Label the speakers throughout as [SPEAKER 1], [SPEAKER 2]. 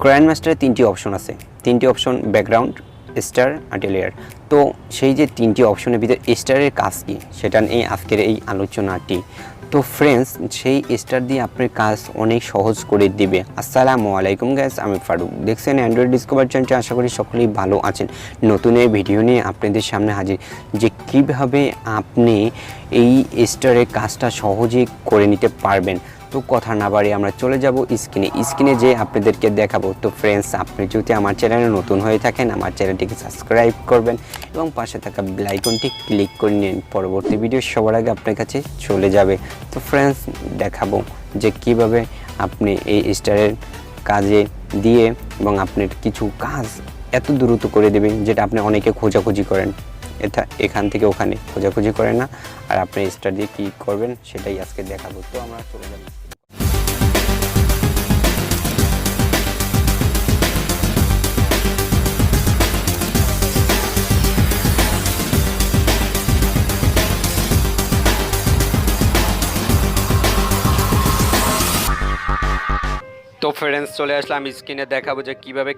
[SPEAKER 1] kinemaster তিনটি option আছে, তিনটি অপশন ব্যাকগ্রাউন্ড, স্টার আর লেয়ার। তো সেই যে তিনটি অপশনের ভিতরে স্টারের কাজ কি সেটা নিয়ে আজকের এই আলোচনাটি। তো ফ্রেন্ডস, সেই স্টার দিয়ে আপনার কাজ অনেক সহজ করে দিবে। আসসালামু আলাইকুম গাইস, আমি ফারুক, দেখছেন অ্যান্ড্রয়েড ডিসকভার চ্যানেলটি। আশা করি সকলেই ভালো আছেন। নতুন এই ভিডিও নিয়ে আপনাদের সামনে হাজির, যে কিভাবে আপনি এই স্টারের কাজটা সহজেই করে নিতে পারবেন। তো কথা না বাড়িয়ে আমরা চলে যাব স্ক্রিনে যে আপনাদেরকে দেখাবো। তো ফ্রেন্ডস, আপনি যদি আমার চ্যানেলে নতুন হয়ে থাকেন, আমার চ্যানেলটিকে সাবস্ক্রাইব করবেন এবং পাশে থাকা বেল আইকনটি ক্লিক করে নিন। পরবর্তী ভিডিও সবার আগে আপনার কাছে চলে যাবে। তো ফ্রেন্ডস, দেখাবো যে কিভাবে আপনি এই স্টারের কাজে দিয়ে এবং আপনার কিছু কাজ এত দ্রুত করে দেবেন, যেটা আপনি অনেকে খোঁজাখুঁজি করেন, এখান থেকে ওখানে খোঁজাখুঁজি করেন না, আর আপনি স্টার দিয়ে কী করবেন সেটাই আজকে দেখাবো। তো আমরা চলে যাব। তো ফ্রেন্ডস, চলে আসলাম স্ক্রিনে, দেখাবো যে কীভাবে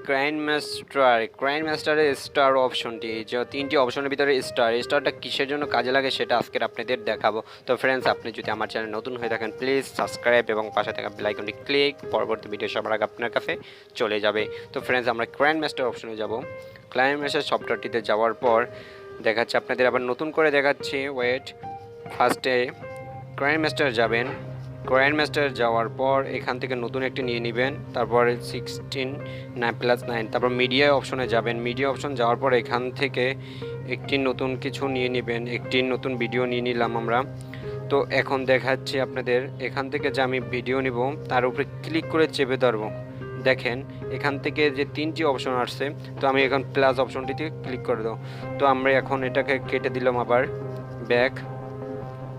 [SPEAKER 1] ক্রাইনমাস্টারের স্টার অপশনটি, যে তিনটি অপশনের ভিতরে স্টারটা কিসের জন্য কাজে লাগে সেটা আজকের আপনাদের দেখাবো। তো ফ্রেন্ডস, আপনি যদি আমার চ্যানেল নতুন হয়ে থাকেন, প্লিজ সাবস্ক্রাইব এবং পাশে থাকা বেল আইকনটি ক্লিক, পরবর্তী ভিডিও সবার আগে আপনার কাছে চলে যাবে। তো ফ্রেন্ডস, আমরা ক্রাইনমাস্টার অপশনে যাব। ক্রাইনমাস্টার সফটওয়্যারটিতে যাওয়ার পর দেখাচ্ছে আপনাদের, আবার নতুন করে দেখাচ্ছি, ওয়েট। ফার্স্টে ক্রাইনমাস্টার যাবেন। ক্রাইনমাস্টার যাওয়ার পর এখান থেকে নতুন একটি নিয়ে নেবেন, তারপরে 16:9+9, তারপর মিডিয়া অপশনে যাবেন। মিডিয়া অপশন যাওয়ার পর এখান থেকে একটি নতুন কিছু নিয়ে নেবেন, একটি নতুন ভিডিও নিয়ে নিলাম আমরা। তো এখন দেখাচ্ছি আপনাদের, এখান থেকে যে আমি ভিডিও নিব তার উপরে ক্লিক করে চেপে ধরবো। দেখেন এখান থেকে যে তিনটি অপশন আসছে, তো আমি এখন প্লাস অপশনটিতে ক্লিক করে দেবো। তো আমরা এখন এটাকে কেটে দিলাম, আবার ব্যাক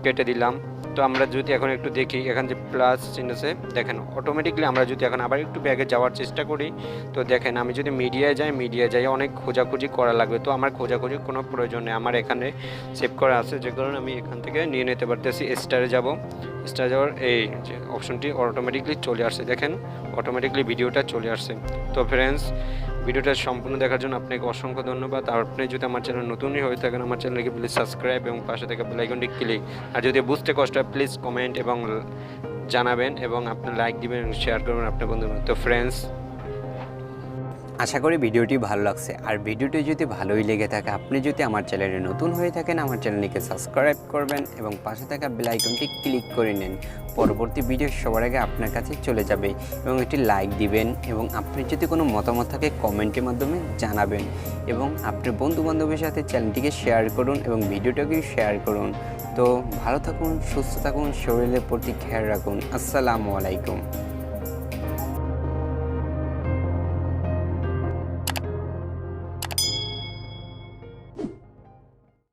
[SPEAKER 1] কেটে দিলাম। তো আমরা যদি এখন একটু দেখি, এখান যে প্লাস চিহ্ন আছে, দেখেন অটোমেটিকলি আমরা যদি এখন আবার একটু ব্যাগে যাওয়ার চেষ্টা করি, তো দেখেন আমি যদি মিডিয়ায় যাই অনেক খোঁজাখুঁজি করা লাগবে। তো আমার খোঁজাখুঁজির কোনো প্রয়োজন নেই, আমার এখানে সেভ করা আছে, যে কারণে আমি এখান থেকে নিয়ে নিতে পারতেছি। স্টারে যাওয়ার এই যে অপশনটি অটোমেটিকলি চলে আসছে, দেখেন অটোমেটিকলি ভিডিওটা চলে আসছে। তো ফ্রেন্ডস, ভিডিওটা সম্পূর্ণ দেখার জন্য আপনাকে অসংখ্য ধন্যবাদ। আর আপনি যদি আমার চ্যানেল নতুনই হয়ে থাকেন, আমার চ্যানেলকে প্লিজ সাবস্ক্রাইব এবং পাশে থাকা বেল আইকনটি ক্লিক। আর যদি বুঝতে কষ্ট হয়, প্লিজ কমেন্ট এবং জানাবেন এবং আপনি লাইক দিবেন এবং শেয়ার করবেন আপনার বন্ধুদের। তো ফ্রেন্ডস, আশা করি ভিডিওটি ভালো লাগছে। আর ভিডিওটি যদি ভালোই লেগে থাকে, আপনি যদি আমার চ্যানেলে নতুন হয়ে থাকেন, আমার চ্যানেলটিকে সাবস্ক্রাইব করবেন এবং পাশে থাকা বেল আইকনটি ক্লিক করে নেন। পরবর্তী ভিডিও সবার আগে আপনার কাছে চলে যাবে এবং একটি লাইক দিবেন এবং আপনি যদি কোনো মতামত থাকে কমেন্টের মাধ্যমে জানাবেন এবং আপনার বন্ধুবান্ধবের সাথে চ্যানেলটিকে শেয়ার করুন এবং ভিডিওটাকে শেয়ার করুন। তো ভালো থাকুন, সুস্থ থাকুন, শরীরের প্রতি খেয়াল রাখুন। আসসালামু আলাইকুম।